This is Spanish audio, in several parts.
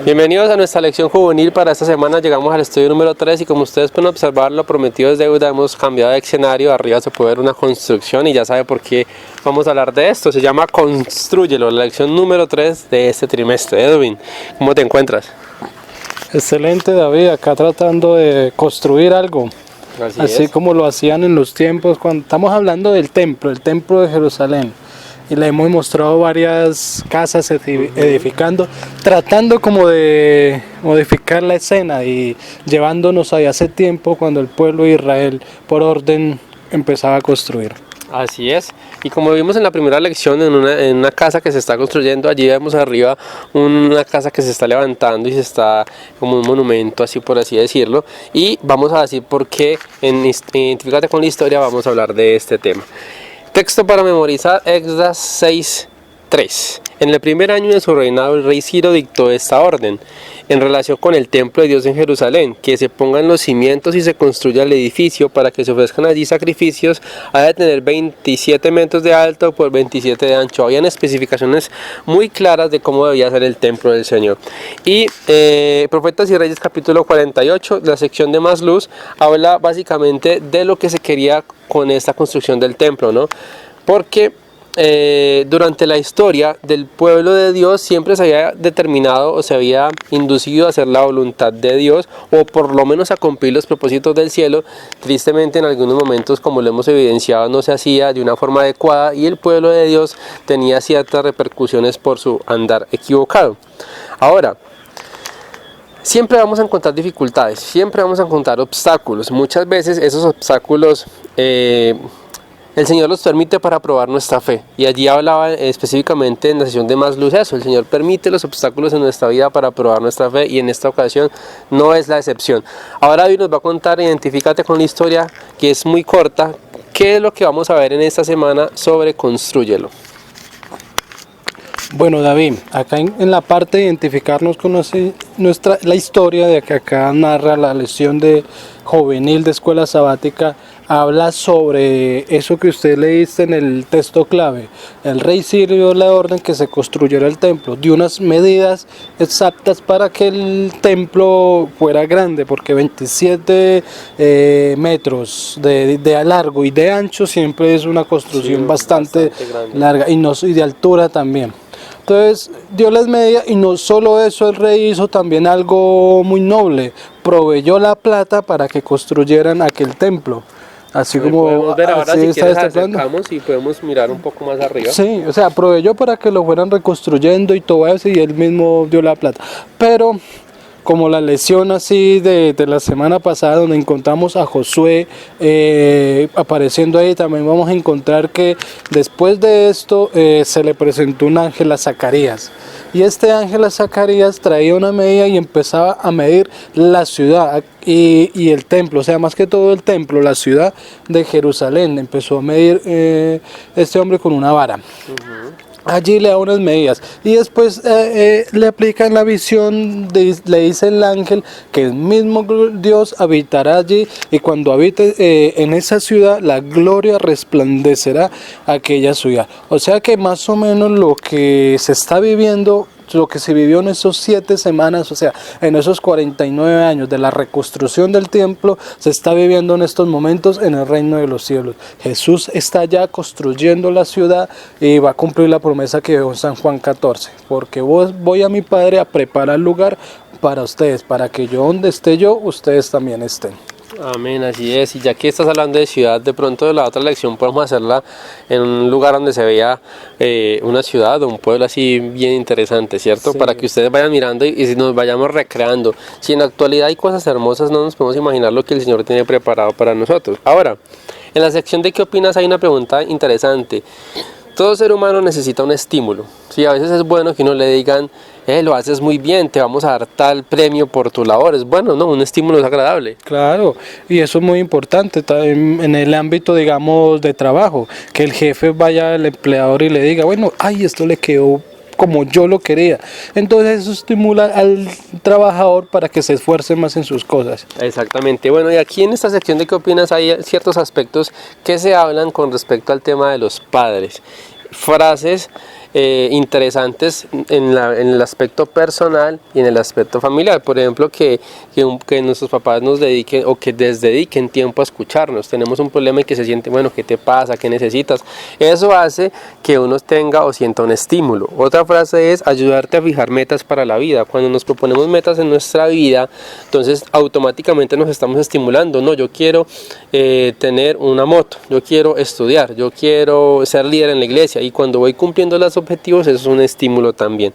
Bienvenidos a nuestra lección juvenil. Para esta semana llegamos al estudio número 3 y como ustedes pueden observar, lo prometido es deuda. Hemos cambiado de escenario. Arriba se puede ver una construcción y ya sabe por qué vamos a hablar de esto. Se llama Constrúyelo, la lección número 3 de este trimestre. Edwin, ¿cómo te encuentras? Excelente, David, acá tratando de construir algo, así como lo hacían en los tiempos, cuando estamos hablando del templo, el templo de Jerusalén, y le hemos mostrado varias casas edificando, tratando como de modificar la escena y llevándonos allá hace tiempo cuando el pueblo de Israel por orden empezaba a construir. Así es, y como vimos en la primera lección, en una casa que se está construyendo, allí vemos arriba una casa que se está levantando y se está como un monumento, así por así decirlo, y vamos a decir por qué en Identifícate con la Historia vamos a hablar de este tema. Texto para memorizar, Éxodo 6:3. En el primer año de su reinado, el rey Ciro dictó esta orden en relación con el templo de Dios en Jerusalén: que se pongan los cimientos y se construya el edificio para que se ofrezcan allí sacrificios. Ha de tener 27 metros de alto por 27 de ancho. Habían especificaciones muy claras de cómo debía ser el templo del Señor. Y Profetas y Reyes capítulo 48, la sección de Más Luz, habla básicamente de lo que se quería con esta construcción del templo, ¿no? Porque durante la historia del pueblo de Dios siempre se había determinado o se había inducido a hacer la voluntad de Dios, o por lo menos a cumplir los propósitos del cielo. Tristemente, en algunos momentos, como lo hemos evidenciado, no se hacía de una forma adecuada y el pueblo de Dios tenía ciertas repercusiones por su andar equivocado. Ahora, siempre vamos a encontrar dificultades, siempre vamos a encontrar obstáculos. Muchas veces esos obstáculos el Señor los permite para probar nuestra fe. Y allí hablaba específicamente en la sesión de Más Luz eso. El Señor permite los obstáculos en nuestra vida para probar nuestra fe, y en esta ocasión no es la excepción. Ahora David nos va a contar, Identifícate con la Historia, que es muy corta, qué es lo que vamos a ver en esta semana sobre Constrúyelo. Bueno, David, acá en la parte de identificarnos con la historia de que acá narra la lección de juvenil de escuela sabática, habla sobre eso que usted leíste en el texto clave. El rey Ciro dio la orden que se construyera el templo, dio unas medidas exactas para que el templo fuera grande, porque 27 metros de largo y de ancho siempre es una construcción bastante larga, y de altura también. Entonces dio las medidas, y no solo eso, el rey hizo también algo muy noble: proveyó la plata para que construyeran aquel templo. Así como podemos ver ahora, si quieres acercamos y podemos mirar un poco más arriba. Sí, o sea, proveyó para que lo fueran reconstruyendo y todo eso, y él mismo dio la plata. Pero como la lección así de la semana pasada, donde encontramos a Josué apareciendo ahí, también vamos a encontrar que después de esto se le presentó un ángel a Zacarías. Y este ángel a Zacarías traía una medida y empezaba a medir la ciudad y el templo, o sea, más que todo el templo, la ciudad de Jerusalén. Empezó a medir este hombre con una vara. Allí le da unas medidas y después le aplican la visión, le dice el ángel que el mismo Dios habitará allí, y cuando habite en esa ciudad, la gloria resplandecerá aquella ciudad. O sea que más o menos lo que se está viviendo, lo que se vivió en esos 7 semanas, o sea, en esos 49 años de la reconstrucción del templo, se está viviendo en estos momentos en el reino de los cielos. Jesús está ya construyendo la ciudad y va a cumplir la promesa que dio en San Juan 14, porque voy a mi Padre a preparar lugar para ustedes, para que yo donde esté yo, ustedes también estén. Amén, así es. Y ya que estás hablando de ciudad, de pronto de la otra lección podemos hacerla en un lugar donde se vea una ciudad o un pueblo así bien interesante, ¿cierto? Sí. Para que ustedes vayan mirando y nos vayamos recreando. Si en la actualidad hay cosas hermosas, no nos podemos imaginar lo que el Señor tiene preparado para nosotros. Ahora, en la sección de ¿qué opinas? Hay una pregunta interesante. Todo ser humano necesita un estímulo. Sí, a veces es bueno que uno le digan, lo haces muy bien, te vamos a dar tal premio por tu labor. Es bueno, ¿no? Un estímulo es agradable. Claro, y eso es muy importante en el ámbito, digamos, de trabajo. Que el jefe vaya al empleador y le diga, bueno, esto le quedó como yo lo quería. Entonces eso estimula al trabajador para que se esfuerce más en sus cosas. Exactamente. Bueno, y aquí en esta sección de ¿qué opinas? Hay ciertos aspectos que se hablan con respecto al tema de los padres. Frases interesantes en el aspecto personal y en el aspecto familiar. Por ejemplo, que nuestros papás nos dediquen o que les dediquen tiempo a escucharnos. Tenemos un problema y que se siente, bueno, ¿qué te pasa? ¿Qué necesitas? Eso hace que uno tenga o sienta un estímulo. Otra frase es ayudarte a fijar metas para la vida. Cuando nos proponemos metas en nuestra vida, entonces automáticamente nos estamos estimulando. No, yo quiero tener una moto, yo quiero estudiar, yo quiero ser líder en la iglesia, y cuando voy cumpliendo los objetivos, eso es un estímulo también.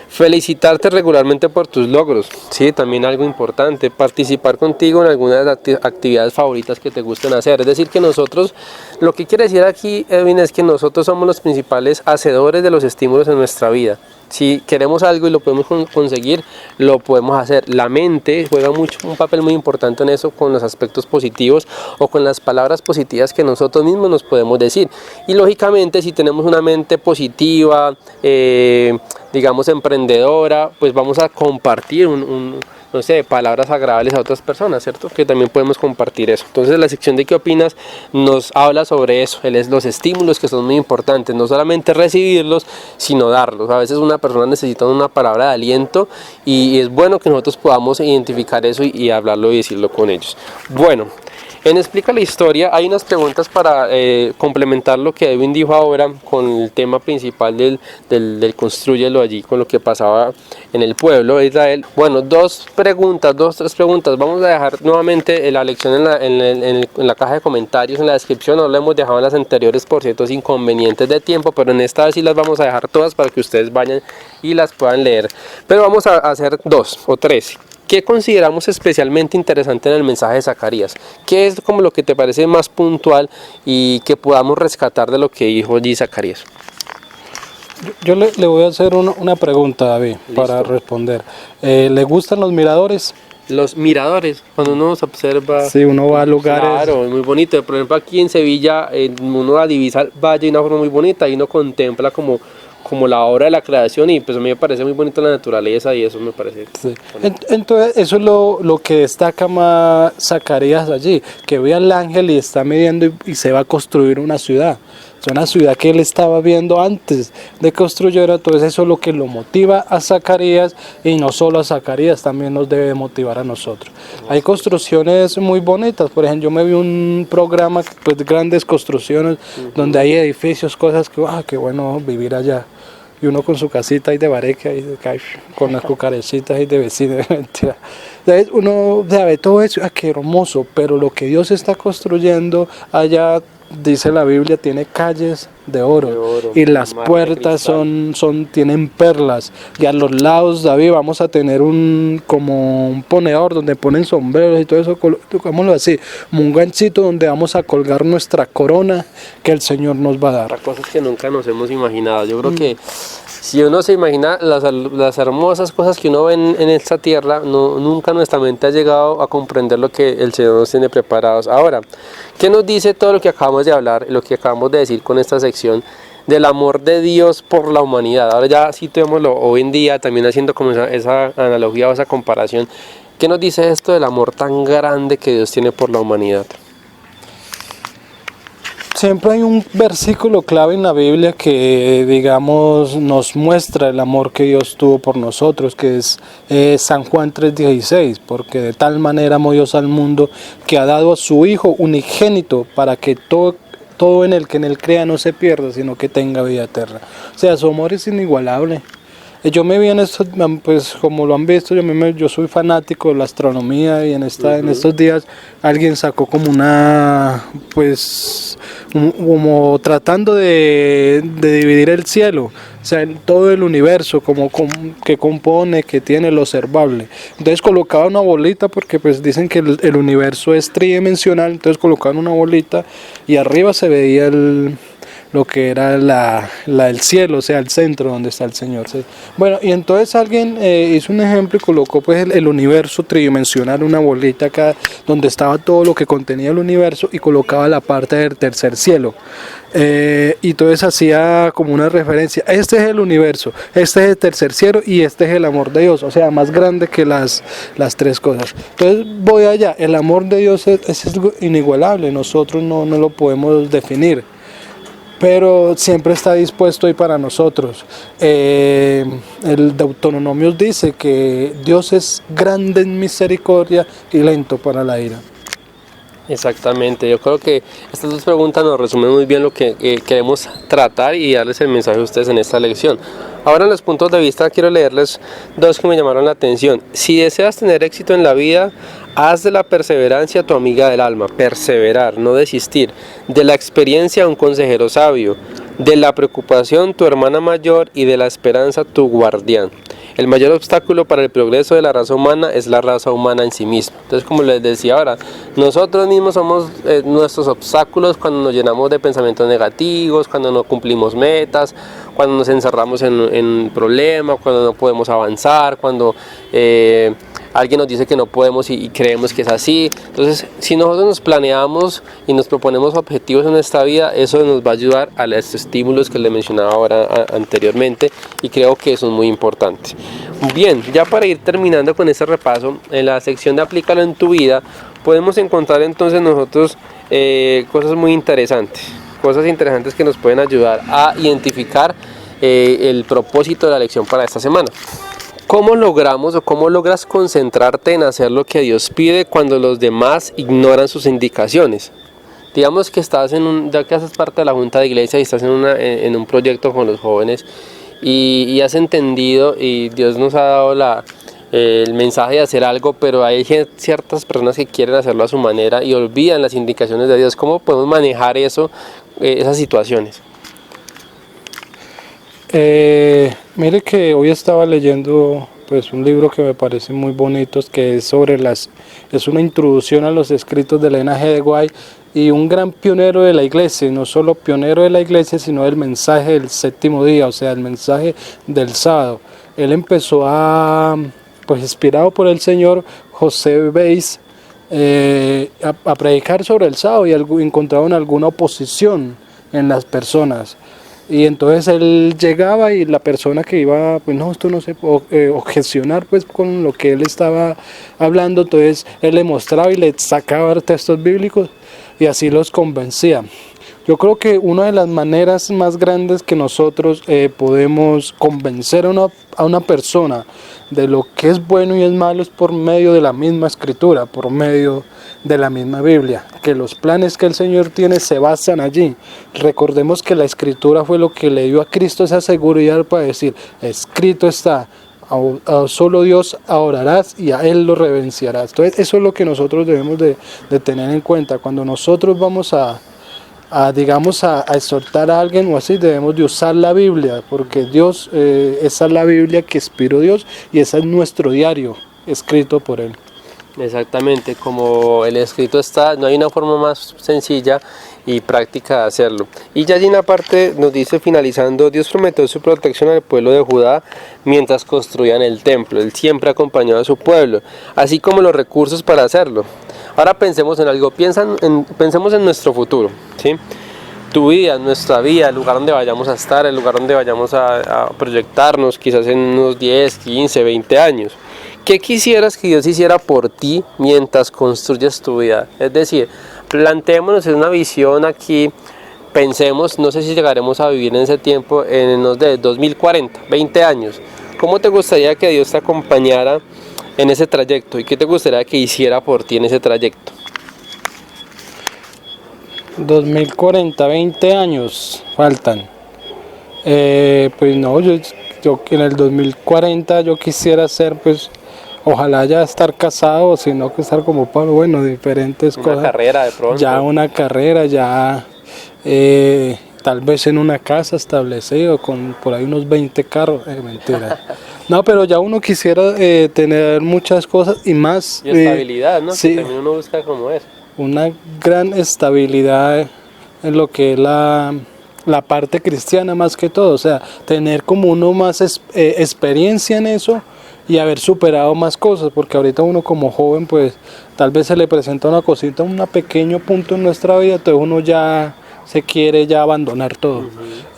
Felicitarte regularmente por tus logros, sí, también algo importante. Participar contigo en algunas actividades favoritas que te gusten hacer. Es decir, que nosotros, lo que quiere decir aquí, Edwin, es que nosotros somos los principales hacedores de los estímulos en nuestra vida. Si queremos algo y lo podemos conseguir, lo podemos hacer. La mente juega un papel muy importante en eso, con los aspectos positivos o con las palabras positivas que nosotros mismos nos podemos decir. Y lógicamente, si tenemos una mente positiva, digamos emprendedora, pues vamos a compartir no sé, palabras agradables a otras personas, ¿cierto? Que también podemos compartir eso. Entonces la sección de ¿qué opinas? Nos habla sobre eso, los estímulos, que son muy importantes, no solamente recibirlos, sino darlos. A veces una persona necesita una palabra de aliento y es bueno que nosotros podamos identificar eso y hablarlo y decirlo con ellos. Bueno, en Explica la Historia hay unas preguntas para complementar lo que Edwin dijo ahora con el tema principal del Constrúyelo allí, con lo que pasaba en el pueblo de Israel. Bueno, tres preguntas. Vamos a dejar nuevamente la lección en la caja de comentarios, en la descripción. No lo hemos dejado en las anteriores por ciertos inconvenientes de tiempo, pero en esta vez sí las vamos a dejar todas para que ustedes vayan y las puedan leer. Pero vamos a hacer 2 o 3. ¿Qué consideramos especialmente interesante en el mensaje de Zacarías? ¿Qué es como lo que te parece más puntual y que podamos rescatar de lo que dijo allí Zacarías? Yo le voy a hacer una pregunta, David, para responder. ¿Le gustan los miradores? Los miradores, cuando uno se observa. Sí, uno va a lugares. Claro, es muy bonito. Por ejemplo, aquí en Sevilla, uno la divisa el valle de una forma muy bonita y uno contempla como la obra de la creación, y pues a mí me parece muy bonita la naturaleza y eso me parece. Sí. Entonces eso es lo que destaca más Zacarías allí, que ve al ángel y está midiendo y se va a construir una ciudad. Es una ciudad que él estaba viendo antes de construir, entonces eso es lo que lo motiva a Zacarías, y no solo a Zacarías, también nos debe motivar a nosotros. Hay construcciones muy bonitas, por ejemplo, yo me vi un programa, pues grandes construcciones, donde hay edificios, cosas que, qué bueno vivir allá. Y uno con su casita ahí de bareque, ahí con las cucarecitas ahí de vecinos, mentira. Entonces uno ve todo eso, qué hermoso, pero lo que Dios está construyendo allá, dice la Biblia, tiene calles de oro y las puertas tienen perlas, y a los lados, David, vamos a tener como un ponedor donde ponen sombreros y todo eso, colocámoslo así, un ganchito donde vamos a colgar nuestra corona que el Señor nos va a dar. Cosas que nunca nos hemos imaginado. Yo creo que si uno se imagina las hermosas cosas que uno ve en esta tierra, nunca nuestra mente ha llegado a comprender lo que el Señor nos tiene preparados. Ahora, ¿qué nos dice todo lo que acabamos de hablar, lo que acabamos de decir con esta sección del amor de Dios por la humanidad? Ahora ya situémoslo hoy en día, también haciendo como esa analogía o esa comparación. ¿Qué nos dice esto del amor tan grande que Dios tiene por la humanidad? Siempre hay un versículo clave en la Biblia que, digamos, nos muestra el amor que Dios tuvo por nosotros, que es San Juan 3:16, porque de tal manera amó Dios al mundo que ha dado a su Hijo unigénito para que todo en él crea no se pierda, sino que tenga vida eterna. O sea, su amor es inigualable. Yo me vi en estos, pues como lo han visto, yo soy fanático de la astronomía, y en estos días alguien sacó como como tratando de dividir el cielo, o sea, todo el universo que compone, que tiene lo observable. Entonces colocaban una bolita, porque pues dicen que el universo es tridimensional, entonces colocaban una bolita y arriba se veía lo que era el cielo, o sea, el centro donde está el Señor. ¿Sí? Bueno, y entonces alguien hizo un ejemplo y colocó pues el universo tridimensional, una bolita acá donde estaba todo lo que contenía el universo, y colocaba la parte del tercer cielo. Y entonces hacía como una referencia: este es el universo, este es el tercer cielo y este es el amor de Dios, o sea, más grande que las tres cosas. Entonces voy allá, el amor de Dios es inigualable, nosotros no lo podemos definir. pero siempre está dispuesto ahí para nosotros. El Deuteronomio dice que Dios es grande en misericordia y lento para la ira. Exactamente, yo creo que estas dos preguntas nos resumen muy bien lo que queremos tratar y darles el mensaje a ustedes en esta lección. Ahora en los puntos de vista quiero leerles dos que me llamaron la atención. Si deseas tener éxito en la vida, haz de la perseverancia tu amiga del alma. Perseverar, no desistir. De la experiencia un consejero sabio. De la preocupación tu hermana mayor y de la esperanza tu guardián. El mayor obstáculo para el progreso de la raza humana es la raza humana en sí misma. Entonces, como les decía ahora, nosotros mismos somos nuestros obstáculos cuando nos llenamos de pensamientos negativos, cuando no cumplimos metas, cuando nos encerramos en problemas, cuando no podemos avanzar, cuando alguien nos dice que no podemos y creemos que es así. Entonces, si nosotros nos planeamos y nos proponemos objetivos en nuestra vida, eso nos va a ayudar a los estímulos que les mencionaba ahora anteriormente, y creo que eso es muy importante. Bien, ya para ir terminando con este repaso, en la sección de aplícalo en tu vida, podemos encontrar entonces nosotros cosas muy interesantes, que nos pueden ayudar a identificar el propósito de la lección para esta semana. ¿Cómo logramos o cómo logras concentrarte en hacer lo que Dios pide cuando los demás ignoran sus indicaciones? Digamos que ya que haces parte de la junta de iglesia y estás en un proyecto con los jóvenes y has entendido y Dios nos ha dado el mensaje de hacer algo, pero hay ciertas personas que quieren hacerlo a su manera y olvidan las indicaciones de Dios. ¿Cómo podemos manejar esas situaciones? Mire que hoy estaba leyendo pues un libro que me parece muy bonito, que es es una introducción a los escritos de Elena G. de White, y un gran pionero de la iglesia, no solo pionero de la iglesia, sino del mensaje del séptimo día, o sea, el mensaje del sábado. Él empezó pues inspirado por el señor José Beis, a predicar sobre el sábado, y encontraron alguna oposición en las personas. Y entonces él llegaba y la persona que iba, pues no, esto no se puede objecionar pues con lo que él estaba hablando, entonces él le mostraba y le sacaba textos bíblicos y así los convencía. Yo creo que una de las maneras más grandes que nosotros podemos convencer a una persona de lo que es bueno y es malo es por medio de la misma escritura, por medio de la misma Biblia, que los planes que el Señor tiene se basan allí. Recordemos que la escritura fue lo que le dio a Cristo esa seguridad para decir, escrito está, a solo Dios adorarás y a Él lo reverenciarás. Entonces eso es lo que nosotros debemos de tener en cuenta. Cuando nosotros vamos a exhortar a alguien o así, debemos de usar la Biblia, porque Dios, esa es la Biblia que inspiró Dios y ese es nuestro diario escrito por Él. Exactamente, como el escrito está, no hay una forma más sencilla y práctica de hacerlo. Y ya allí en la parte nos dice, finalizando, Dios prometió su protección al pueblo de Judá mientras construían el templo. Él siempre acompañó a su pueblo, así como los recursos para hacerlo. Ahora pensemos en algo, pensemos en nuestro futuro, ¿sí? Tu vida, nuestra vida, el lugar donde vayamos a estar, el lugar donde vayamos a proyectarnos, quizás en unos 10, 15, 20 años. ¿Qué quisieras que Dios hiciera por ti mientras construyes tu vida? Es decir, planteémonos en una visión aquí, pensemos, no sé si llegaremos a vivir en ese tiempo, en unos de 2040, 20 años. ¿Cómo te gustaría que Dios te acompañara en ese trayecto? ¿Y qué te gustaría que hiciera por ti en ese trayecto? 2040, 20 años faltan. Pues no, yo en el 2040 yo quisiera ser, pues, ojalá ya estar casado, sino que estar como Pablo, bueno, diferentes cosas. Una carrera de pronto. Ya una carrera, ya tal vez en una casa establecido con por ahí unos 20 carros, mentira. No, pero ya uno quisiera tener muchas cosas y más. Y estabilidad, ¿no? Sí, Que también uno busca como eso. una gran estabilidad en lo que es la parte cristiana más que todo, o sea, tener como uno más experiencia en eso y haber superado más cosas, porque ahorita uno como joven pues tal vez se le presenta una cosita, un pequeño punto en nuestra vida, entonces uno ya se quiere ya abandonar todo,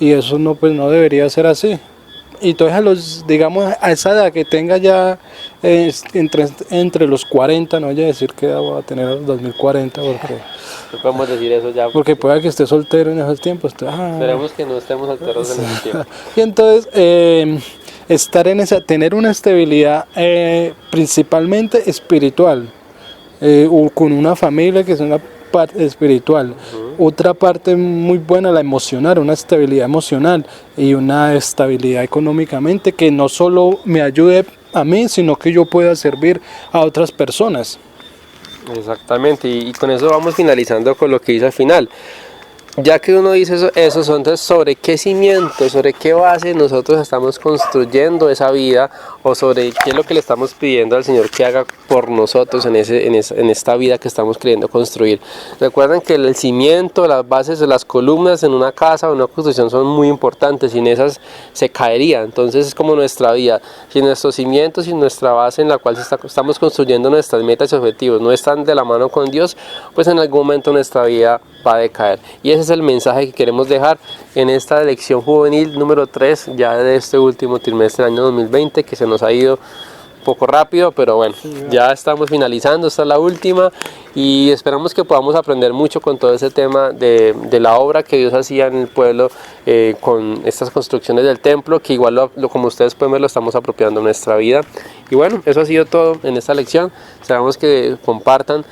y eso no, pues no debería ser así. y entonces a los, digamos, a esa edad que tenga ya entre los 40, no voy a decir que va a tener a los 2040, No podemos decir eso ya. porque pueda que esté soltero en esos tiempos. Esperemos que no estemos solteros en ese tiempo. Y entonces, estar en esa, tener una estabilidad principalmente espiritual, o con una familia que es una parte espiritual. Otra parte muy buena, la emocional, una estabilidad emocional y una estabilidad económicamente que no solo me ayude a mí, sino que yo pueda servir a otras personas. Exactamente, y con eso vamos finalizando con lo que dice al final. Ya que uno dice eso, entonces sobre qué cimiento, sobre qué base nosotros estamos construyendo esa vida, o sobre qué es lo que le estamos pidiendo al Señor que haga por nosotros en esta vida que estamos queriendo construir. Recuerden que el cimiento, las bases, las columnas en una casa o una construcción son muy importantes, sin esas se caería. Entonces es como nuestra vida, si nuestros cimientos y nuestra base en la cual estamos construyendo nuestras metas y objetivos no están de la mano con Dios, pues en algún momento nuestra vida va a decaer. Y ese es el mensaje que queremos dejar en esta lección juvenil número 3 ya de este último trimestre del año 2020, que se nos ha ido un poco rápido, pero bueno, ya estamos finalizando, esta es la última, y esperamos que podamos aprender mucho con todo ese tema de la obra que Dios hacía en el pueblo, con estas construcciones del templo, que igual como ustedes pueden ver lo estamos apropiando en nuestra vida. Y bueno, eso ha sido todo en esta lección. Esperamos que compartan,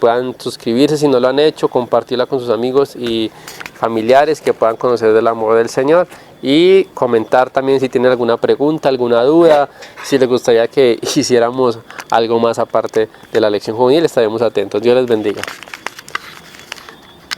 puedan suscribirse si no lo han hecho, compartirla con sus amigos y familiares, que puedan conocer del amor del Señor, y comentar también si tienen alguna pregunta, alguna duda, si les gustaría que hiciéramos algo más aparte de la lección juvenil. Estaremos atentos. Dios les bendiga.